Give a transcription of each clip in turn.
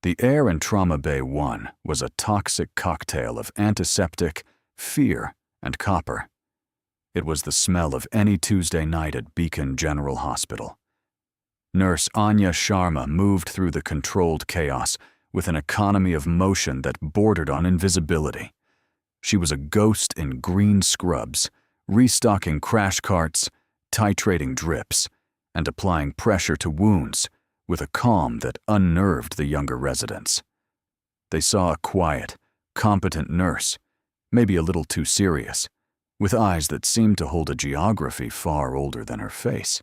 The air in Trauma Bay 1 was a toxic cocktail of antiseptic, fear, and copper. It was the smell of any Tuesday night at Beacon General Hospital. Nurse Anya Sharma moved through the controlled chaos with an economy of motion that bordered on invisibility. She was a ghost in green scrubs, restocking crash carts, titrating drips, and applying pressure to wounds with a calm that unnerved the younger residents. They saw a quiet, competent nurse, maybe a little too serious, with eyes that seemed to hold a geography far older than her face.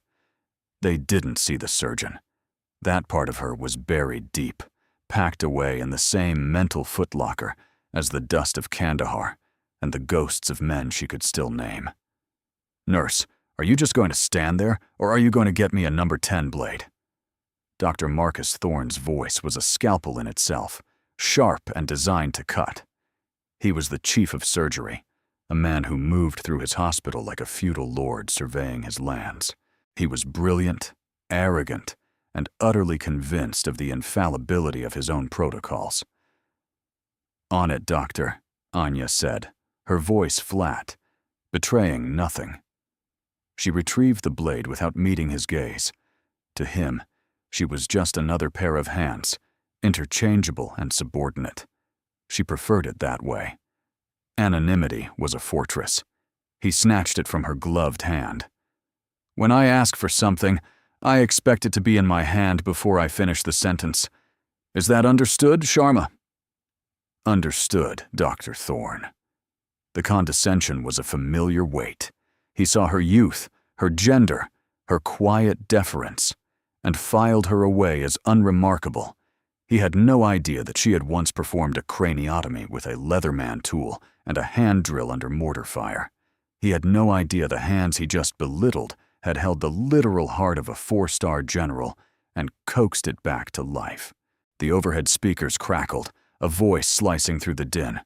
They didn't see the surgeon. That part of her was buried deep, packed away in the same mental footlocker as the dust of Kandahar and the ghosts of men she could still name. "Nurse, are you just going to stand there, or are you going to get me a number 10 blade?" Dr. Marcus Thorne's voice was a scalpel in itself, sharp and designed to cut. He was the chief of surgery, a man who moved through his hospital like a feudal lord surveying his lands. He was brilliant, arrogant, and utterly convinced of the infallibility of his own protocols. "On it, doctor," Anya said, her voice flat, betraying nothing. She retrieved the blade without meeting his gaze. To him, she was just another pair of hands, interchangeable and subordinate. She preferred it that way. Anonymity was a fortress. He snatched it from her gloved hand. "When I ask for something, I expect it to be in my hand before I finish the sentence. Is that understood, Sharma?" "Understood, Dr. Thorne." The condescension was a familiar weight. He saw her youth, her gender, her quiet deference, and filed her away as unremarkable. He had no idea that she had once performed a craniotomy with a Leatherman tool and a hand drill under mortar fire. He had no idea the hands he just belittled had held the literal heart of a 4-star general and coaxed it back to life. The overhead speakers crackled, a voice slicing through the din.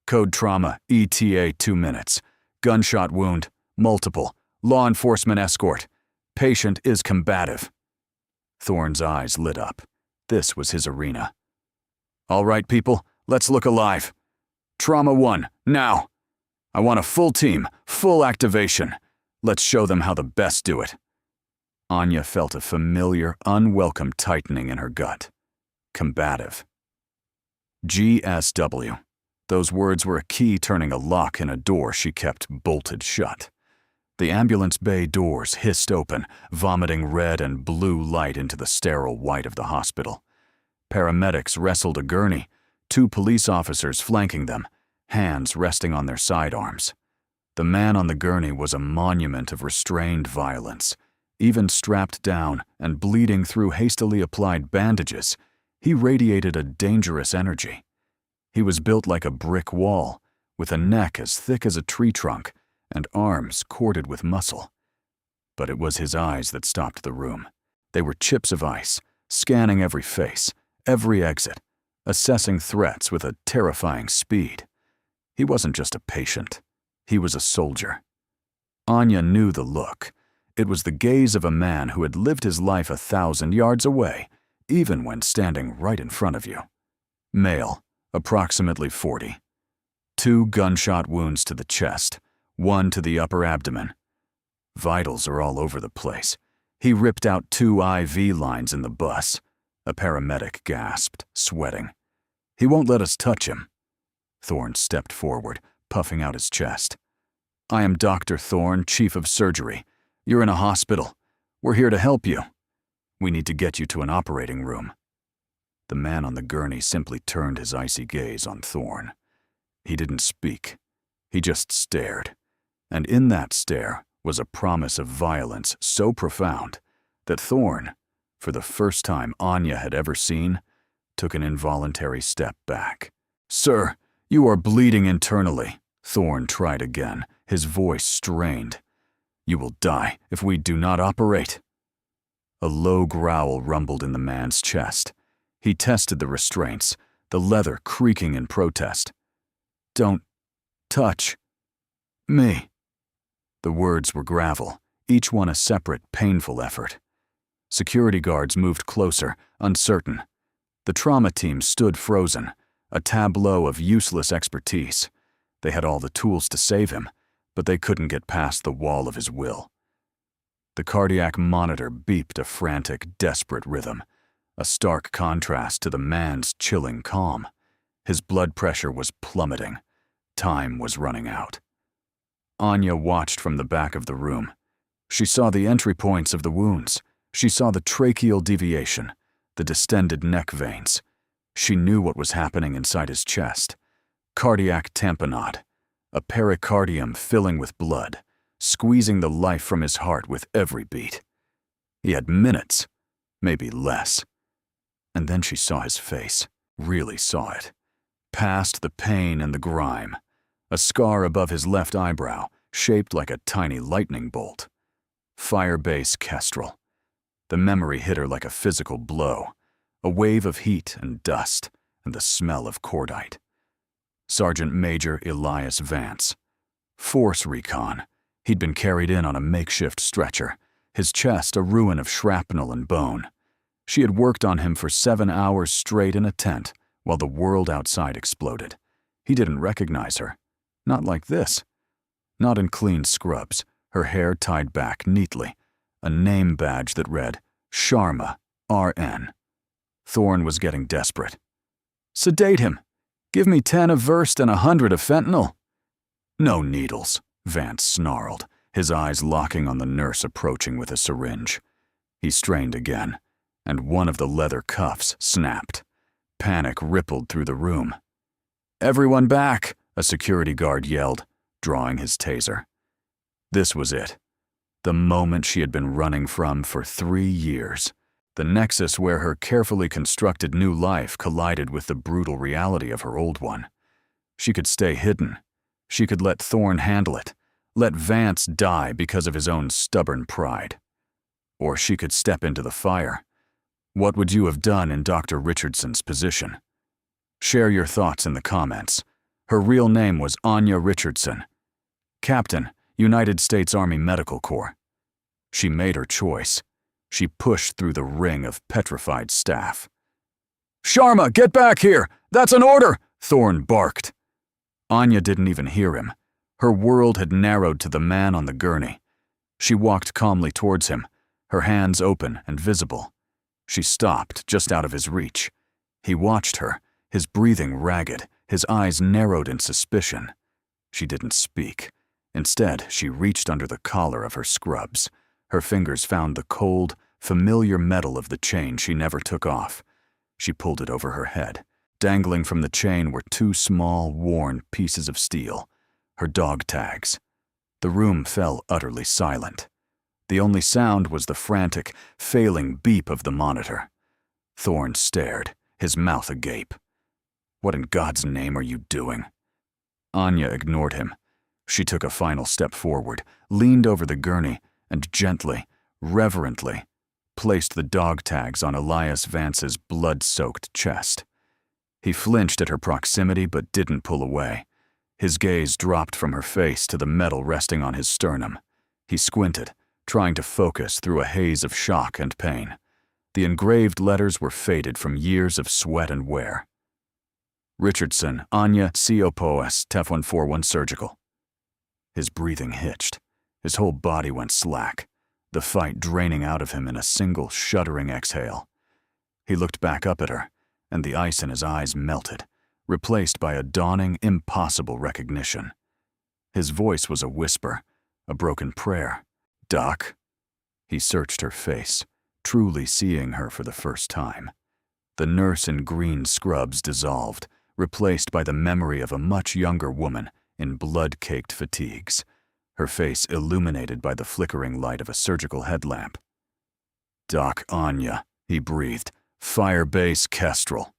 "Code trauma, ETA 2 minutes. Gunshot wound, multiple. Law enforcement escort. Patient is combative." Thorne's eyes lit up. This was his arena. "All right, people, let's look alive. Trauma 1, now. I want a full team, full activation. Let's show them how the best do it." Anya felt a familiar, unwelcome tightening in her gut. Combative. GSW. Those words were a key turning a lock in a door she kept bolted shut. The ambulance bay doors hissed open, vomiting red and blue light into the sterile white of the hospital. Paramedics wrestled a gurney, 2 police officers flanking them, hands resting on their sidearms. The man on the gurney was a monument of restrained violence. Even strapped down and bleeding through hastily applied bandages, he radiated a dangerous energy. He was built like a brick wall, with a neck as thick as a tree trunk and arms corded with muscle. But it was his eyes that stopped the room. They were chips of ice, scanning every face, every exit, assessing threats with a terrifying speed. He wasn't just a patient. He was a soldier. Anya knew the look. It was the gaze of a man who had lived his life 1,000 yards away, even when standing right in front of you. Male, approximately 40. 2 gunshot wounds to the chest, 1 to the upper abdomen. Vitals are all over the place. He ripped out 2 IV lines in the bus. A paramedic gasped, sweating. "He won't let us touch him." Thorne stepped forward, puffing out his chest. "I am Dr. Thorne, Chief of Surgery. You're in a hospital. We're here to help you. We need to get you to an operating room." The man on the gurney simply turned his icy gaze on Thorne. He didn't speak. He just stared. And in that stare was a promise of violence so profound that Thorne, for the first time Anya had ever seen, took an involuntary step back. "Sir, you are bleeding internally," Thorne tried again, his voice strained. "You will die if we do not operate." A low growl rumbled in the man's chest. He tested the restraints, the leather creaking in protest. "Don't touch me." The words were gravel, each one a separate, painful effort. Security guards moved closer, uncertain. The trauma team stood frozen, a tableau of useless expertise. They had all the tools to save him, but they couldn't get past the wall of his will. The cardiac monitor beeped a frantic, desperate rhythm, a stark contrast to the man's chilling calm. His blood pressure was plummeting. Time was running out. Anya watched from the back of the room. She saw the entry points of the wounds. She saw the tracheal deviation, the distended neck veins. She knew what was happening inside his chest. Cardiac tamponade, a pericardium filling with blood, squeezing the life from his heart with every beat. He had minutes, maybe less. And then she saw his face, really saw it. Past the pain and the grime, a scar above his left eyebrow, shaped like a tiny lightning bolt. Firebase kestrel. The memory hit her like a physical blow, a wave of heat and dust, and the smell of cordite. Sergeant Major Elias Vance. Force recon. He'd been carried in on a makeshift stretcher, his chest a ruin of shrapnel and bone. She had worked on him for 7 hours straight in a tent, while the world outside exploded. He didn't recognize her. Not like this. Not in clean scrubs, her hair tied back neatly, a name badge that read, Sharma, RN. Thorne was getting desperate. Sedate him. Give me 10 of Versed and 100 of fentanyl. No needles, Vance snarled, his eyes locking on the nurse approaching with a syringe. He strained again, and one of the leather cuffs snapped. Panic rippled through the room. Everyone back, a security guard yelled, drawing his taser. This was it. The moment she had been running from for 3 years. The nexus where her carefully constructed new life collided with the brutal reality of her old one. She could stay hidden. She could let Thorne handle it, let Vance die because of his own stubborn pride. Or she could step into the fire. What would you have done in Dr. Richardson's position? Share your thoughts in the comments. Her real name was Anya Richardson. Captain, United States Army Medical Corps. She made her choice. She pushed through the ring of petrified staff. Sharma, get back here! That's an order! Thorne barked. Anya didn't even hear him. Her world had narrowed to the man on the gurney. She walked calmly towards him, her hands open and visible. She stopped just out of his reach. He watched her, his breathing ragged, his eyes narrowed in suspicion. She didn't speak. Instead, she reached under the collar of her scrubs. Her fingers found the cold, familiar metal of the chain she never took off. She pulled it over her head. Dangling from the chain were 2 small, worn pieces of steel, her dog tags. The room fell utterly silent. The only sound was the frantic, failing beep of the monitor. Thorne stared, his mouth agape. What in God's name are you doing? Anya ignored him. She took a final step forward, leaned over the gurney, and gently, reverently, placed the dog tags on Elias Vance's blood-soaked chest. He flinched at her proximity but didn't pull away. His gaze dropped from her face to the metal resting on his sternum. He squinted, trying to focus through a haze of shock and pain. The engraved letters were faded from years of sweat and wear. Richardson, Anya Copos, Tef-141 Surgical. His breathing hitched. His whole body went slack, the fight draining out of him in a single shuddering exhale. He looked back up at her, and the ice in his eyes melted, replaced by a dawning, impossible recognition. His voice was a whisper, a broken prayer. Doc? He searched her face, truly seeing her for the first time. The nurse in green scrubs dissolved, replaced by the memory of a much younger woman in blood-caked fatigues, her face illuminated by the flickering light of a surgical headlamp. Doc Anya, he breathed, Firebase Kestrel.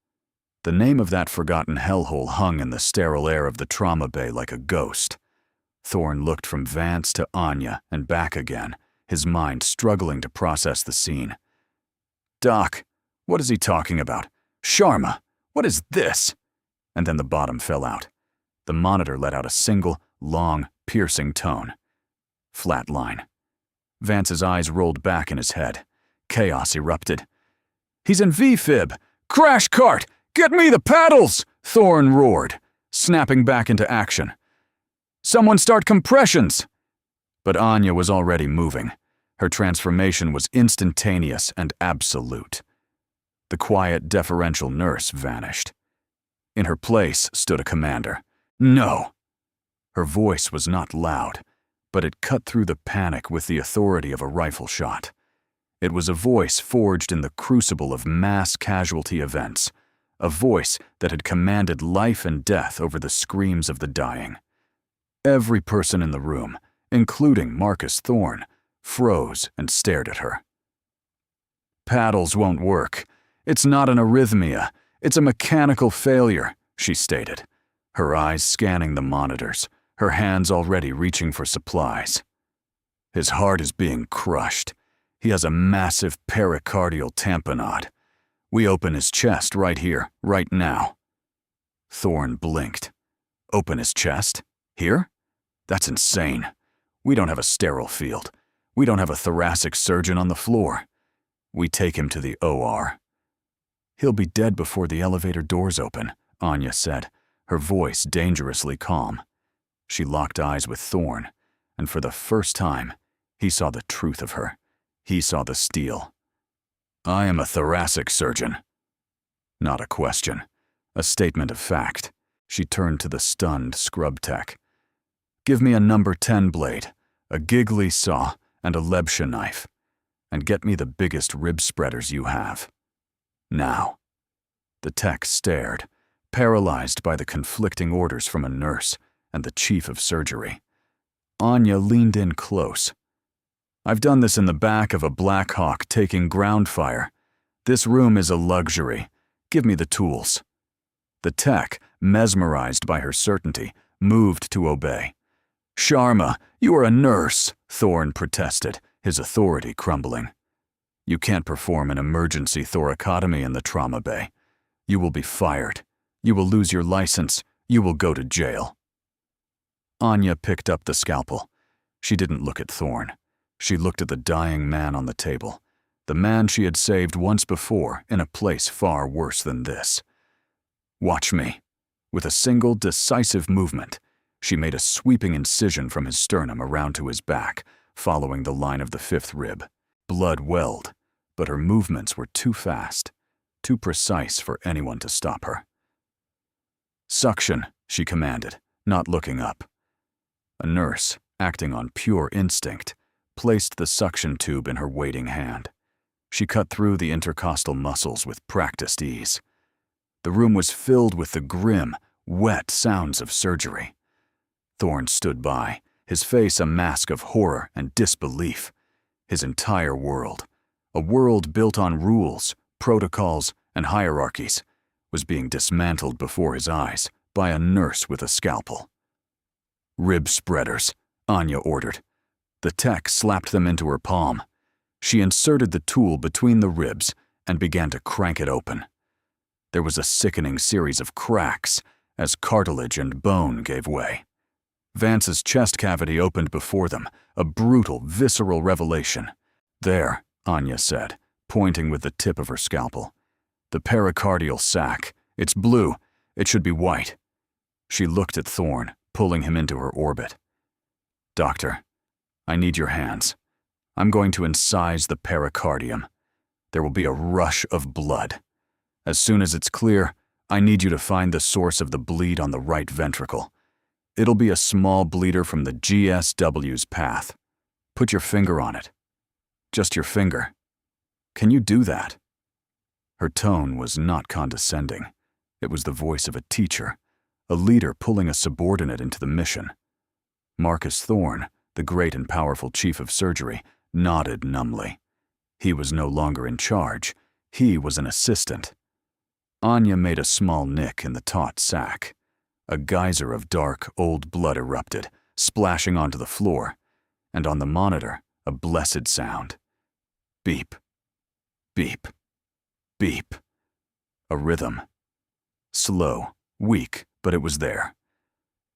The name of that forgotten hellhole hung in the sterile air of the trauma bay like a ghost. Thorne looked from Vance to Anya and back again, his mind struggling to process the scene. Doc, what is he talking about? Sharma, what is this? And then the bottom fell out. The monitor let out a single, long, piercing tone. Flat line. Vance's eyes rolled back in his head. Chaos erupted. He's in V-fib! Crash cart! Get me the paddles! Thorne roared, snapping back into action. Someone start compressions! But Anya was already moving. Her transformation was instantaneous and absolute. The quiet, deferential nurse vanished. In her place stood a commander. No! Her voice was not loud, but it cut through the panic with the authority of a rifle shot. It was a voice forged in the crucible of mass casualty events, a voice that had commanded life and death over the screams of the dying. Every person in the room, including Marcus Thorne, froze and stared at her. Paddles won't work. It's not an arrhythmia. It's a mechanical failure, she stated, her eyes scanning the monitors, her hands already reaching for supplies. His heart is being crushed. He has a massive pericardial tamponade. We open his chest right here, right now. Thorne blinked. Open his chest? Here? That's insane. We don't have a sterile field. We don't have a thoracic surgeon on the floor. We take him to the OR. He'll be dead before the elevator doors open, Anya said, her voice dangerously calm. She locked eyes with Thorne, and for the first time, he saw the truth of her. He saw the steel. I am a thoracic surgeon. Not a question. A statement of fact. She turned to the stunned scrub tech. Give me a number 10 blade, a giggly saw, and a Lebsha knife. And get me the biggest rib spreaders you have. Now. The tech stared, paralyzed by the conflicting orders from a nurse and the chief of surgery. Anya leaned in close. I've done this in the back of a Black Hawk taking ground fire. This room is a luxury. Give me the tools. The tech, mesmerized by her certainty, moved to obey. Sharma, you are a nurse, Thorne protested, his authority crumbling. You can't perform an emergency thoracotomy in the trauma bay. You will be fired. You will lose your license. You will go to jail. Anya picked up the scalpel. She didn't look at Thorne. She looked at the dying man on the table, the man she had saved once before in a place far worse than this. Watch me. With a single decisive movement, she made a sweeping incision from his sternum around to his back, following the line of the 5th rib. Blood welled, but her movements were too fast, too precise for anyone to stop her. Suction, she commanded, not looking up. A nurse, acting on pure instinct, placed the suction tube in her waiting hand. She cut through the intercostal muscles with practiced ease. The room was filled with the grim, wet sounds of surgery. Thorne stood by, his face a mask of horror and disbelief. His entire world, a world built on rules, protocols, and hierarchies, was being dismantled before his eyes by a nurse with a scalpel. Rib spreaders, Anya ordered. The tech slapped them into her palm. She inserted the tool between the ribs and began to crank it open. There was a sickening series of cracks as cartilage and bone gave way. Vance's chest cavity opened before them, a brutal, visceral revelation. There, Anya said, pointing with the tip of her scalpel. The pericardial sac. It's blue. It should be white. She looked at Thorne, pulling him into her orbit. Doctor, I need your hands. I'm going to incise the pericardium. There will be a rush of blood. As soon as it's clear, I need you to find the source of the bleed on the right ventricle. It'll be a small bleeder from the GSW's path. Put your finger on it. Just your finger. Can you do that? Her tone was not condescending. It was the voice of a teacher, a leader pulling a subordinate into the mission. Marcus Thorne, the great and powerful chief of surgery, nodded numbly. He was no longer in charge. He was an assistant. Anya made a small nick in the taut sack. A geyser of dark, old blood erupted, splashing onto the floor, and on the monitor, a blessed sound. Beep. Beep. Beep. A rhythm. Slow, weak, but it was there.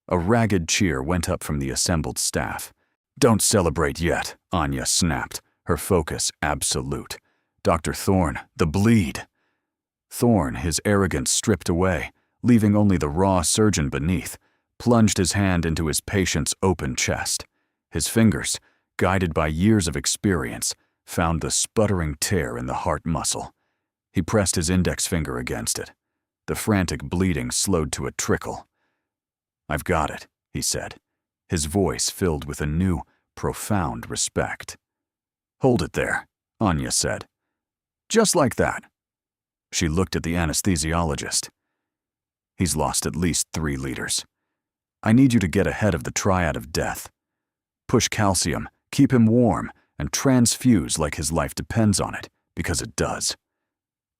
A ragged cheer went up from the assembled staff. Don't celebrate yet, Anya snapped, her focus absolute. Dr. Thorne, the bleed. Thorne, his arrogance stripped away, leaving only the raw surgeon beneath, plunged his hand into his patient's open chest. His fingers, guided by years of experience, found the sputtering tear in the heart muscle. He pressed his index finger against it. The frantic bleeding slowed to a trickle. "I've got it," he said, his voice filled with a new, profound respect. "Hold it there," Anya said. "Just like that." She looked at the anesthesiologist. "He's lost at least 3 liters. I need you to get ahead of the triad of death. Push calcium, keep him warm, and transfuse like his life depends on it, because it does.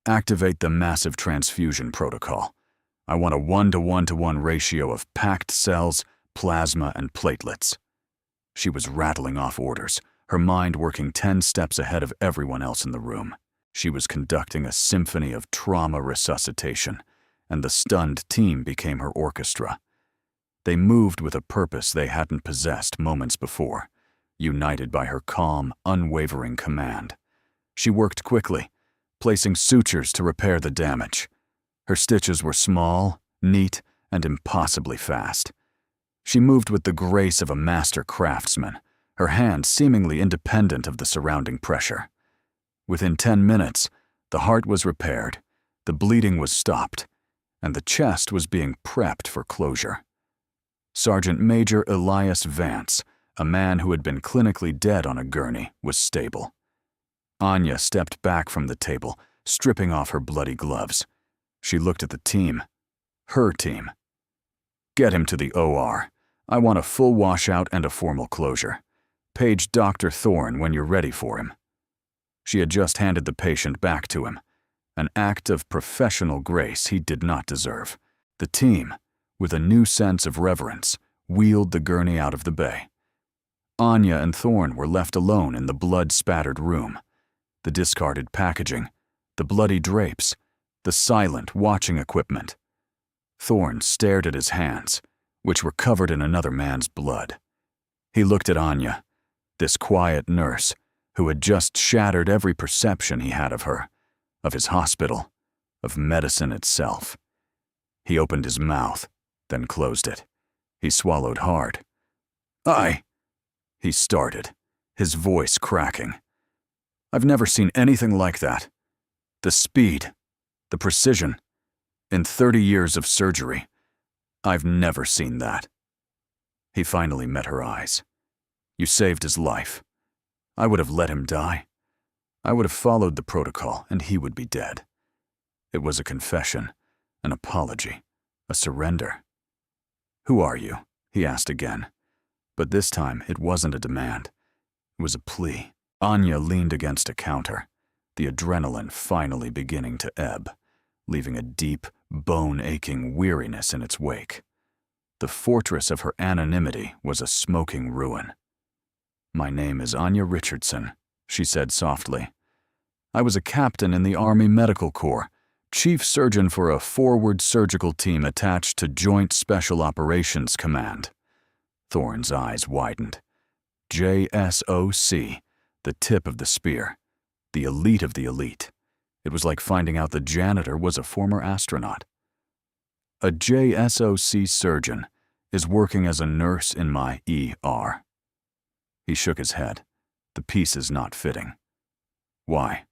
Activate the massive transfusion protocol. I want a 1-to-1-to-1 ratio of packed cells, plasma, and platelets." She was rattling off orders, her mind working 10 steps ahead of everyone else in the room. She was conducting a symphony of trauma resuscitation, and the stunned team became her orchestra. They moved with a purpose they hadn't possessed moments before, united by her calm, unwavering command. She worked quickly, placing sutures to repair the damage. Her stitches were small, neat, and impossibly fast. She moved with the grace of a master craftsman, her hand seemingly independent of the surrounding pressure. Within 10 minutes, the heart was repaired, the bleeding was stopped, and the chest was being prepped for closure. Sergeant Major Elias Vance, a man who had been clinically dead on a gurney, was stable. Anya stepped back from the table, stripping off her bloody gloves. She looked at the team. Her team. "Get him to the OR. I want a full washout and a formal closure. Page Dr. Thorne when you're ready for him." She had just handed the patient back to him, an act of professional grace he did not deserve. The team, with a new sense of reverence, wheeled the gurney out of the bay. Anya and Thorne were left alone in the blood-spattered room. The discarded packaging, the bloody drapes, the silent watching equipment. Thorne stared at his hands, which were covered in another man's blood. He looked at Anya, this quiet nurse, who had just shattered every perception he had of her, of his hospital, of medicine itself. He opened his mouth, then closed it. He swallowed hard. He started, his voice cracking. "I've never seen anything like that. The speed, the precision. In 30 years of surgery, I've never seen that." He finally met her eyes. "You saved his life. I would have let him die. I would have followed the protocol, and he would be dead." It was a confession, an apology, a surrender. "Who are you?" he asked again. But this time it wasn't a demand. It was a plea. Anya leaned against a counter, the adrenaline finally beginning to ebb, leaving a deep, bone-aching weariness in its wake. The fortress of her anonymity was a smoking ruin. "My name is Anya Richardson," she said softly. "I was a captain in the Army Medical Corps, chief surgeon for a forward surgical team attached to Joint Special Operations Command." Thorne's eyes widened. JSOC, the tip of the spear, the elite of the elite. It was like finding out the janitor was a former astronaut. "A JSOC surgeon is working as a nurse in my ER." He shook his head, the pieces not fitting. "Why?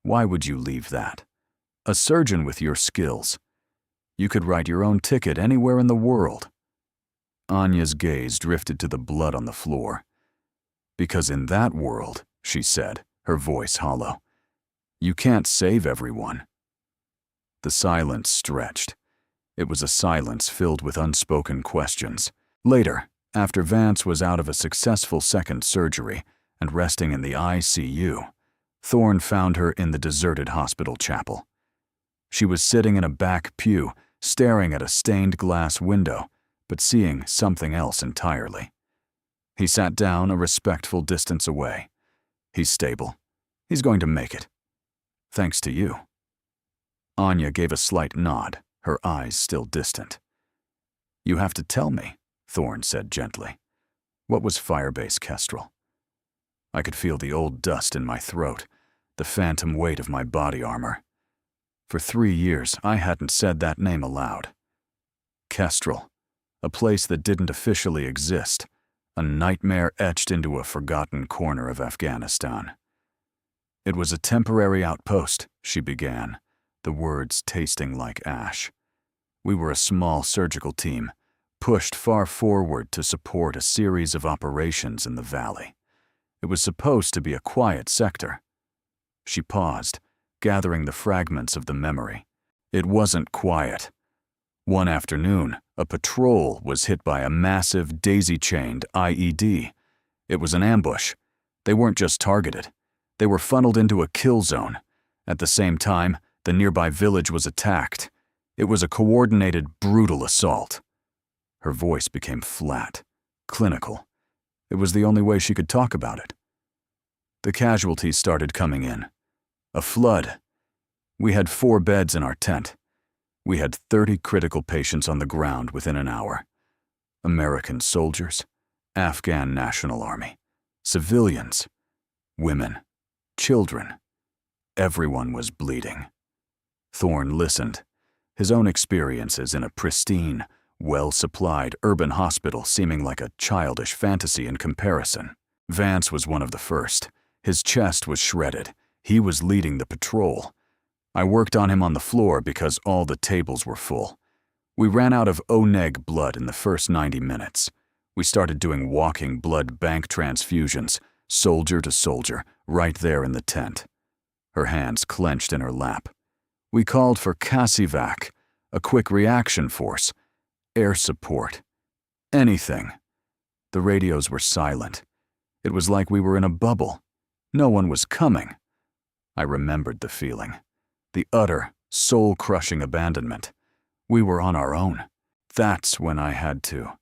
Why would you leave that? A surgeon with your skills. You could write your own ticket anywhere in the world." Anya's gaze drifted to the blood on the floor. "Because in that world," she said, her voice hollow, "you can't save everyone." The silence stretched. It was a silence filled with unspoken questions. Later, after Vance was out of a successful second surgery and resting in the ICU, Thorne found her in the deserted hospital chapel. She was sitting in a back pew, staring at a stained glass window, but seeing something else entirely. He sat down a respectful distance away. "He's stable. He's going to make it. Thanks to you." Anya gave a slight nod, her eyes still distant. "You have to tell me," Thorne said gently. "What was Firebase Kestrel?" I could feel the old dust in my throat, the phantom weight of my body armor. For 3 years, I hadn't said that name aloud. Kestrel, a place that didn't officially exist, a nightmare etched into a forgotten corner of Afghanistan. It was a temporary outpost, she began, the words tasting like ash. We were a small surgical team, pushed far forward to support a series of operations in the valley. It was supposed to be a quiet sector. She paused, gathering the fragments of the memory. It wasn't quiet. One afternoon, a patrol was hit by a massive daisy-chained IED. It was an ambush. They weren't just targeted. They were funneled into a kill zone. At the same time, the nearby village was attacked. It was a coordinated, brutal assault. Her voice became flat, clinical. It was the only way she could talk about it. The casualties started coming in. A flood. We had 4 beds in our tent. We had 30 critical patients on the ground within an hour. American soldiers, Afghan National Army, civilians, women, children. Everyone was bleeding. Thorne listened, his own experiences in a pristine, well-supplied urban hospital seeming like a childish fantasy in comparison. Vance was one of the first. His chest was shredded. He was leading the patrol. I worked on him on the floor because all the tables were full. We ran out of O-neg blood in the first 90 minutes. We started doing walking blood bank transfusions, soldier to soldier, right there in the tent. Her hands clenched in her lap. We called for CASIVAC, a quick reaction force, air support, anything. The radios were silent. It was like we were in a bubble. No one was coming. I remembered the feeling. The utter, soul-crushing abandonment. We were on our own. That's when I had to.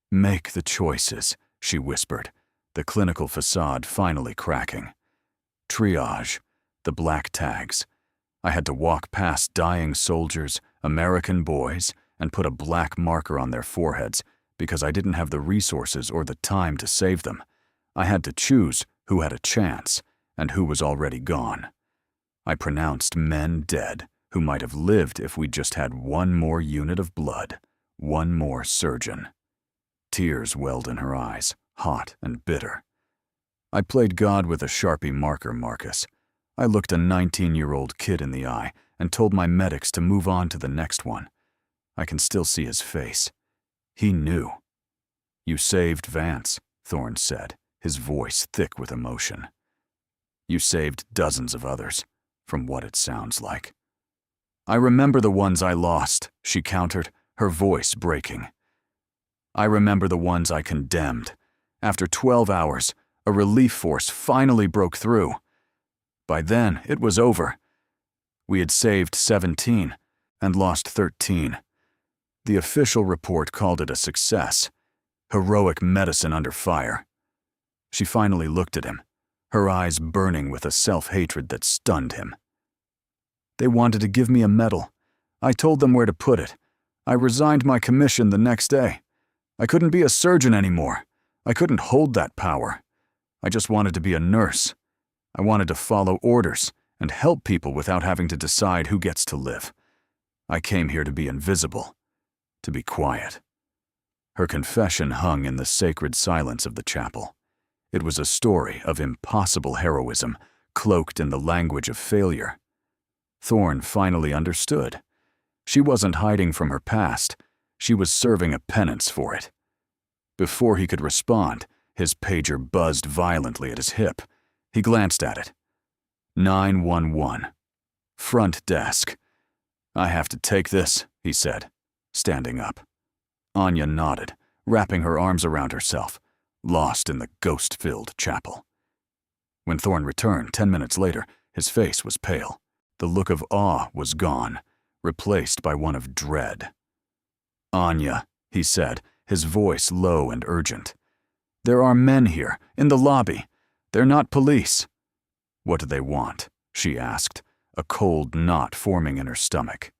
Make the choices, she whispered, the clinical facade finally cracking. Triage, the black tags. I had to walk past dying soldiers, American boys, and put a black marker on their foreheads because I didn't have the resources or the time to save them. I had to choose who had a chance and who was already gone. I pronounced men dead who might have lived if we'd just had one more unit of blood, one more surgeon. Tears welled in her eyes, hot and bitter. I played God with a Sharpie marker, Marcus. I looked a 19-year-old kid in the eye and told my medics to move on to the next one. I can still see his face. He knew. You saved Vance, Thorne said, his voice thick with emotion. You saved dozens of others, from what it sounds like. I remember the ones I lost, she countered, her voice breaking. I remember the ones I condemned. After 12 hours, a relief force finally broke through. By then, it was over. We had saved 17 and lost 13. The official report called it a success. Heroic medicine under fire. She finally looked at him, her eyes burning with a self-hatred that stunned him. They wanted to give me a medal. I told them where to put it. I resigned my commission the next day. I couldn't be a surgeon anymore. I couldn't hold that power. I just wanted to be a nurse. I wanted to follow orders and help people without having to decide who gets to live. I came here to be invisible, to be quiet. Her confession hung in the sacred silence of the chapel. It was a story of impossible heroism, cloaked in the language of failure. Thorne finally understood. She wasn't hiding from her past. She was serving a penance for it. Before he could respond, his pager buzzed violently at his hip. He glanced at it. 911. Front desk. I have to take this, he said, standing up. Anya nodded, wrapping her arms around herself, lost in the ghost-filled chapel. When Thorne returned 10 minutes later, his face was pale. The look of awe was gone, replaced by one of dread. Anya, he said, his voice low and urgent. There are men here, in the lobby. They're not police. What do they want? She asked, a cold knot forming in her stomach.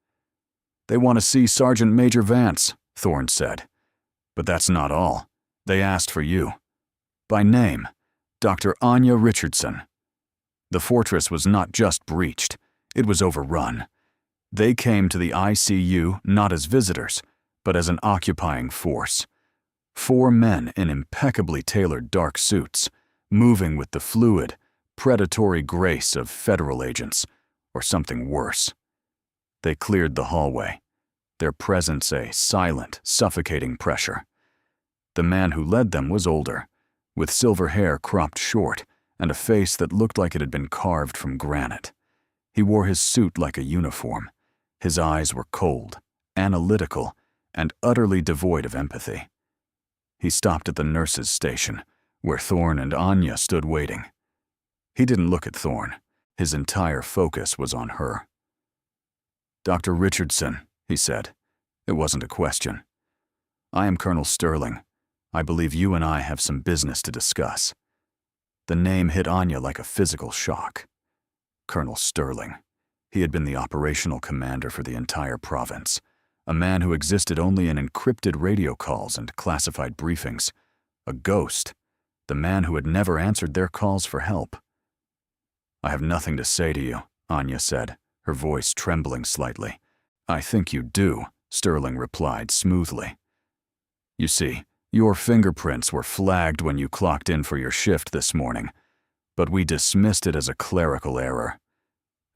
They want to see Sergeant Major Vance, Thorne said. But that's not all. They asked for you. By name, Dr. Anya Richardson. The fortress was not just breached. It was overrun. They came to the ICU not as visitors, but as an occupying force. 4 men in impeccably tailored dark suits, moving with the fluid, predatory grace of federal agents, or something worse. They cleared the hallway, their presence a silent, suffocating pressure. The man who led them was older, with silver hair cropped short and a face that looked like it had been carved from granite. He wore his suit like a uniform. His eyes were cold, analytical, and utterly devoid of empathy. He stopped at the nurse's station, where Thorne and Anya stood waiting. He didn't look at Thorne. His entire focus was on her. "Dr. Richardson," he said. It wasn't a question. "I am Colonel Sterling. I believe you and I have some business to discuss." The name hit Anya like a physical shock. Colonel Sterling. He had been the operational commander for the entire province, a man who existed only in encrypted radio calls and classified briefings. A ghost, the man who had never answered their calls for help. "I have nothing to say to you," Anya said, her voice trembling slightly. "I think you do," Sterling replied smoothly. "You see, your fingerprints were flagged when you clocked in for your shift this morning, but we dismissed it as a clerical error.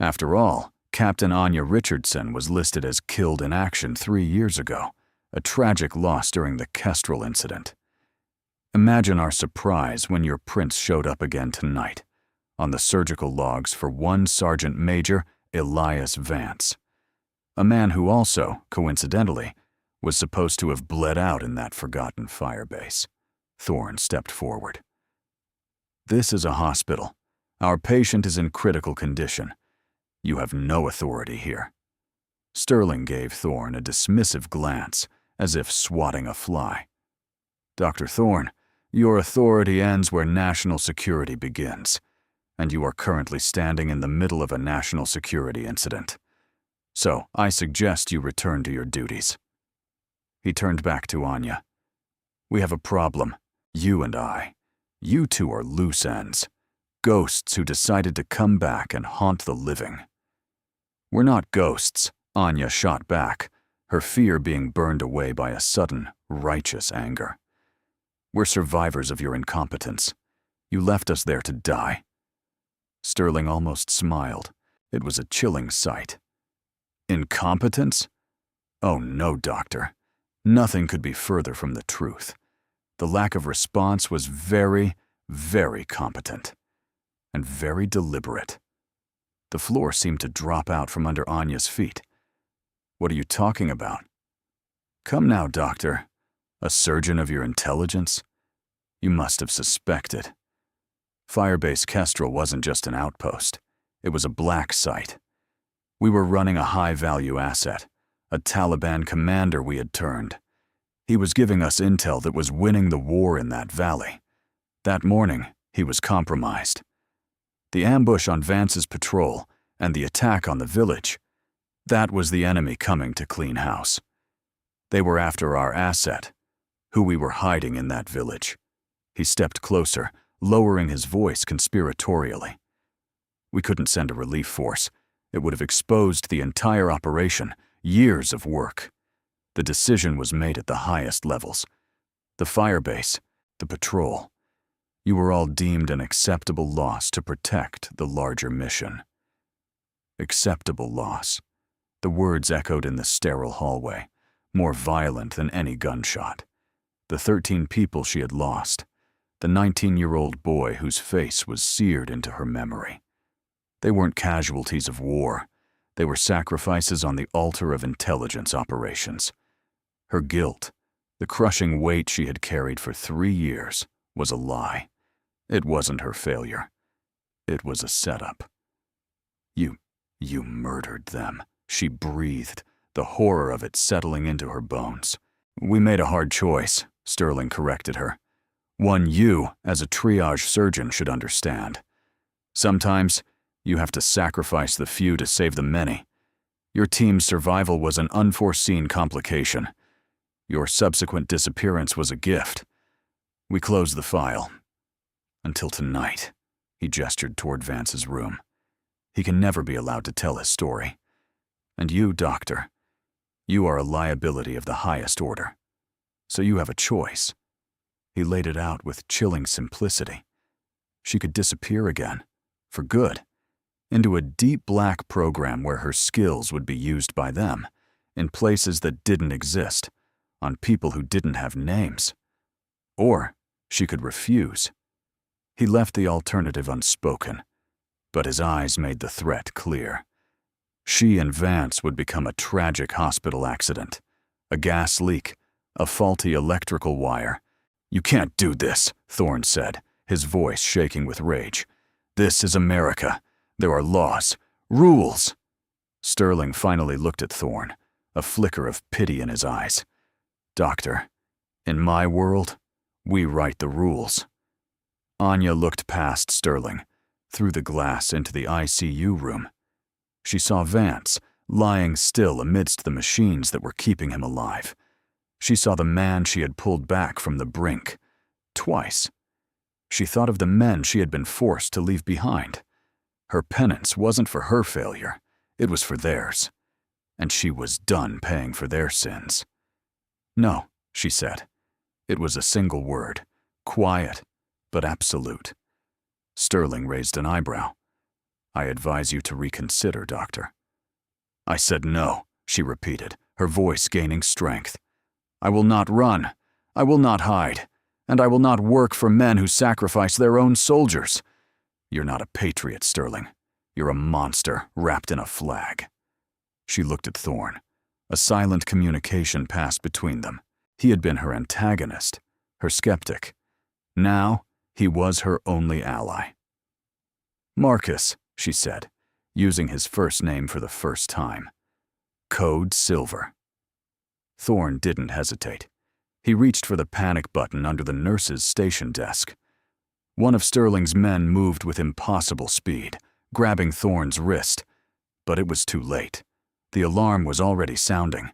After all, Captain Anya Richardson was listed as killed in action 3 years ago, a tragic loss during the Kestrel incident. Imagine our surprise when your prints showed up again tonight, on the surgical logs for one Sergeant Major Elias Vance, a man who also, coincidentally, was supposed to have bled out in that forgotten firebase." Thorne stepped forward. "This is a hospital. Our patient is in critical condition. You have no authority here." Sterling gave Thorne a dismissive glance, as if swatting a fly. "Dr. Thorne, your authority ends where national security begins, and you are currently standing in the middle of a national security incident. So I suggest you return to your duties." He turned back to Anya. "We have a problem, you and I. You two are loose ends, ghosts who decided to come back and haunt the living." "We're not ghosts," Anya shot back, her fear being burned away by a sudden, righteous anger. "We're survivors of your incompetence. You left us there to die." Sterling almost smiled. It was a chilling sight. "Incompetence? Oh no, Doctor. Nothing could be further from the truth. The lack of response was very, very competent. And very deliberate." The floor seemed to drop out from under Anya's feet. "What are you talking about?" "Come now, Doctor. A surgeon of your intelligence? You must have suspected. Firebase Kestrel wasn't just an outpost. It was a black site. We were running a high-value asset, a Taliban commander we had turned. He was giving us intel that was winning the war in that valley. That morning, he was compromised. The ambush on Vance's patrol and the attack on the village, that was the enemy coming to clean house. They were after our asset, who we were hiding in that village." He stepped closer, lowering his voice conspiratorially. "We couldn't send a relief force. It would have exposed the entire operation, years of work. The decision was made at the highest levels. The firebase, the patrol. You were all deemed an acceptable loss to protect the larger mission." Acceptable loss. The words echoed in the sterile hallway, more violent than any gunshot. The 13 people she had lost. The 19-year-old boy whose face was seared into her memory. They weren't casualties of war. They were sacrifices on the altar of intelligence operations. Her guilt, the crushing weight she had carried for 3 years, was a lie. It wasn't her failure. It was a setup. You murdered them," she breathed, the horror of it settling into her bones. "We made a hard choice," Sterling corrected her. "One you, as a triage surgeon, should understand. Sometimes, you have to sacrifice the few to save the many. Your team's survival was an unforeseen complication. Your subsequent disappearance was a gift. We closed the file. Until tonight." He gestured toward Vance's room. "He can never be allowed to tell his story. And you, doctor, you are a liability of the highest order. So you have a choice." He laid it out with chilling simplicity. She could disappear again, for good, into a deep black program where her skills would be used by them, in places that didn't exist, on people who didn't have names. Or she could refuse. He left the alternative unspoken, but his eyes made the threat clear. She and Vance would become a tragic hospital accident, a gas leak, a faulty electrical wire. "You can't do this," Thorne said, his voice shaking with rage. "This is America. There are laws, rules." Sterling finally looked at Thorne, a flicker of pity in his eyes. "Doctor, in my world, we write the rules." Anya looked past Sterling, through the glass into the ICU room. She saw Vance, lying still amidst the machines that were keeping him alive. She saw the man she had pulled back from the brink, twice. She thought of the men she had been forced to leave behind. Her penance wasn't for her failure, it was for theirs. And she was done paying for their sins. "No," she said. It was a single word, quiet, but absolute. Sterling raised an eyebrow. "I advise you to reconsider, Doctor." "I said no," she repeated, her voice gaining strength. "I will not run. I will not hide. And I will not work for men who sacrifice their own soldiers. You're not a patriot, Sterling. You're a monster wrapped in a flag." She looked at Thorne. A silent communication passed between them. He had been her antagonist, her skeptic. Now, he was her only ally. "Marcus," she said, using his first name for the first time. "Code Silver." Thorne didn't hesitate. He reached for the panic button under the nurse's station desk. One of Sterling's men moved with impossible speed, grabbing Thorne's wrist. But it was too late. The alarm was already sounding.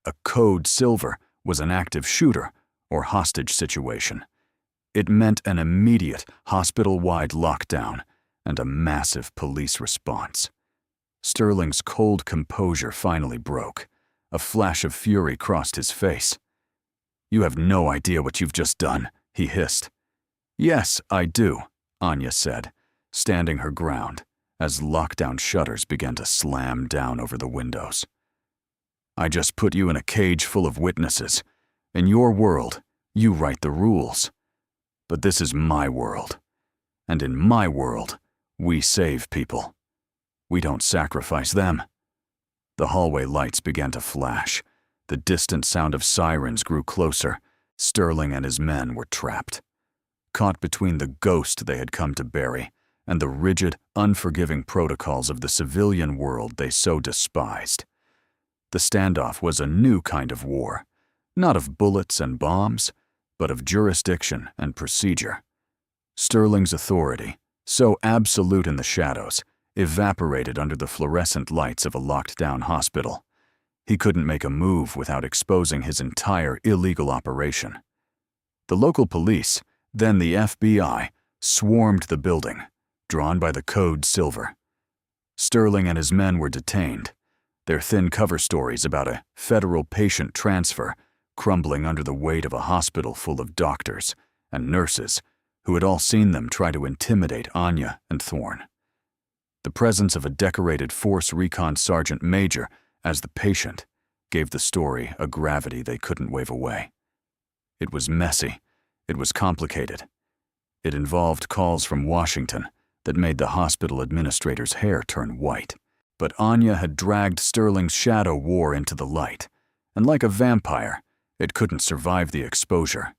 A Code Silver was an active shooter or hostage situation. It meant an immediate hospital-wide lockdown and a massive police response. Sterling's cold composure finally broke. A flash of fury crossed his face. "You have no idea what you've just done," he hissed. "Yes, I do," Anya said, standing her ground as lockdown shutters began to slam down over the windows. "I just put you in a cage full of witnesses. In your world, you write the rules. But this is my world. And in my world, we save people. We don't sacrifice them." The hallway lights began to flash. The distant sound of sirens grew closer. Sterling and his men were trapped, caught between the ghost they had come to bury and the rigid, unforgiving protocols of the civilian world they so despised. The standoff was a new kind of war, not of bullets and bombs, but of jurisdiction and procedure. Sterling's authority, so absolute in the shadows, evaporated under the fluorescent lights of a locked-down hospital. He couldn't make a move without exposing his entire illegal operation. The local police, then the FBI, swarmed the building, drawn by the Code Silver. Sterling and his men were detained, their thin cover stories about a federal patient transfer crumbling under the weight of a hospital full of doctors and nurses who had all seen them try to intimidate Anya and Thorne. The presence of a decorated Force Recon Sergeant Major as the patient gave the story a gravity they couldn't wave away. It was messy. It was complicated. It involved calls from Washington that made the hospital administrator's hair turn white. But Anya had dragged Sterling's shadow war into the light, and like a vampire, it couldn't survive the exposure.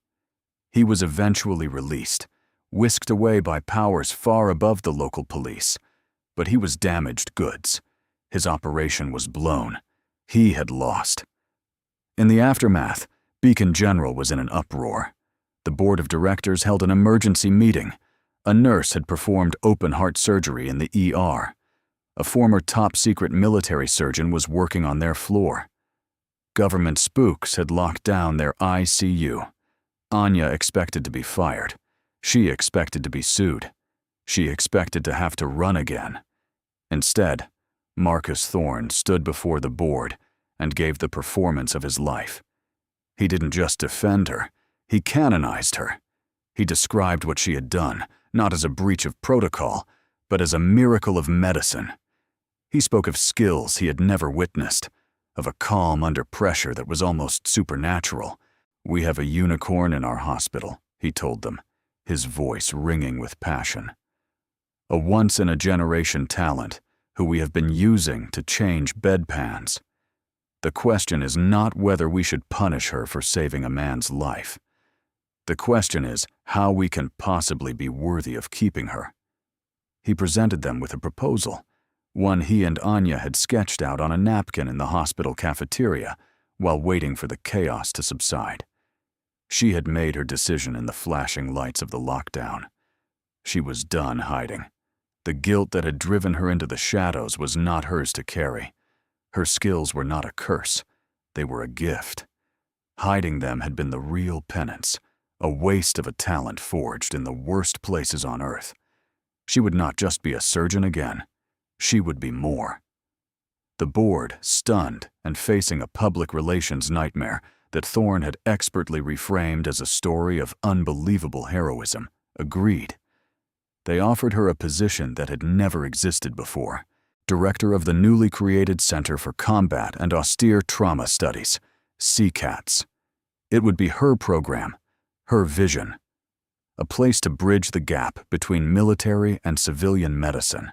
He was eventually released, whisked away by powers far above the local police, but he was damaged goods. His operation was blown. He had lost. In the aftermath, Beacon General was in an uproar. The board of directors held an emergency meeting. A nurse had performed open-heart surgery in the ER. A former top-secret military surgeon was working on their floor. Government spooks had locked down their ICU. Anya expected to be fired. She expected to be sued. She expected to have to run again. Instead, Marcus Thorne stood before the board and gave the performance of his life. He didn't just defend her, he canonized her. He described what she had done, not as a breach of protocol, but as a miracle of medicine. He spoke of skills he had never witnessed, of a calm under pressure that was almost supernatural. "We have a unicorn in our hospital," he told them, his voice ringing with passion. "A once-in-a-generation talent who we have been using to change bedpans. The question is not whether we should punish her for saving a man's life. The question is how we can possibly be worthy of keeping her." He presented them with a proposal, one he and Anya had sketched out on a napkin in the hospital cafeteria while waiting for the chaos to subside. She had made her decision in the flashing lights of the lockdown. She was done hiding. The guilt that had driven her into the shadows was not hers to carry. Her skills were not a curse, they were a gift. Hiding them had been the real penance, a waste of a talent forged in the worst places on earth. She would not just be a surgeon again, she would be more. The board, stunned and facing a public relations nightmare that Thorne had expertly reframed as a story of unbelievable heroism, agreed. They offered her a position that had never existed before, director of the newly created Center for Combat and Austere Trauma Studies, CCATS. It would be her program, her vision, a place to bridge the gap between military and civilian medicine.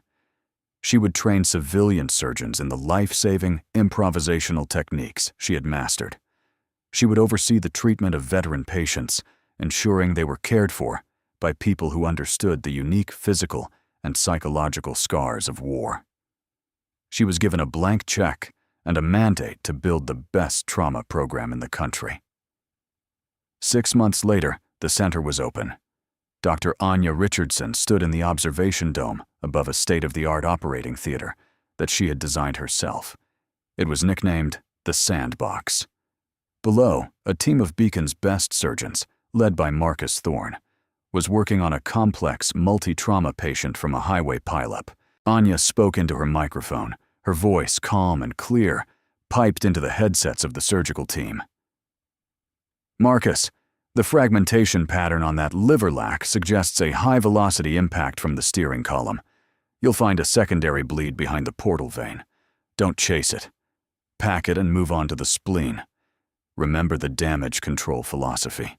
She would train civilian surgeons in the life-saving, improvisational techniques she had mastered. She would oversee the treatment of veteran patients, ensuring they were cared for by people who understood the unique physical and psychological scars of war. She was given a blank check and a mandate to build the best trauma program in the country. 6 months later, the center was open. Dr. Anya Richardson stood in the observation dome above a state-of-the-art operating theater that she had designed herself. It was nicknamed the Sandbox. Below, a team of Beacon's best surgeons, led by Marcus Thorne, was working on a complex multi-trauma patient from a highway pileup. Anya spoke into her microphone, her voice calm and clear, piped into the headsets of the surgical team. "Marcus, the fragmentation pattern on that liver lac suggests a high-velocity impact from the steering column. You'll find a secondary bleed behind the portal vein. Don't chase it. Pack it and move on to the spleen. Remember the damage control philosophy.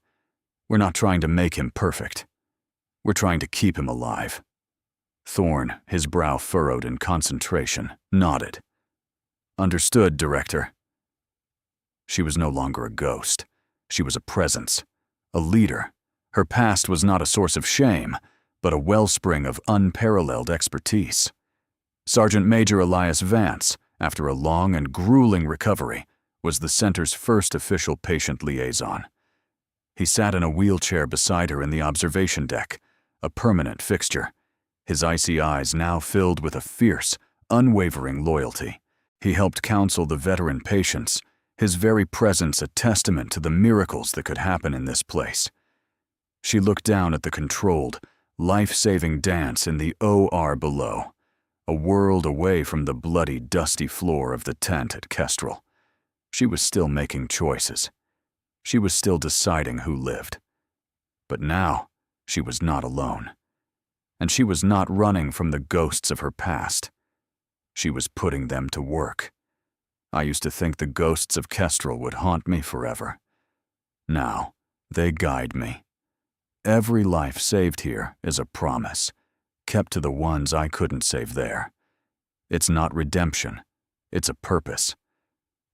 We're not trying to make him perfect. We're trying to keep him alive." Thorne, his brow furrowed in concentration, nodded. "Understood, Director." She was no longer a ghost. She was a presence, a leader. Her past was not a source of shame, but a wellspring of unparalleled expertise. Sergeant Major Elias Vance, after a long and grueling recovery, was the center's first official patient liaison. He sat in a wheelchair beside her in the observation deck, a permanent fixture, his icy eyes now filled with a fierce, unwavering loyalty. He helped counsel the veteran patients, his very presence a testament to the miracles that could happen in this place. She looked down at the controlled, life-saving dance in the OR below, a world away from the bloody, dusty floor of the tent at Kestrel. She was still making choices. She was still deciding who lived. But now, she was not alone. And she was not running from the ghosts of her past. She was putting them to work. I used to think the ghosts of Kestrel would haunt me forever. Now, they guide me. Every life saved here is a promise, kept to the ones I couldn't save there. It's not redemption, it's a purpose.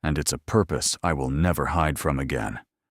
And it's a purpose I will never hide from again.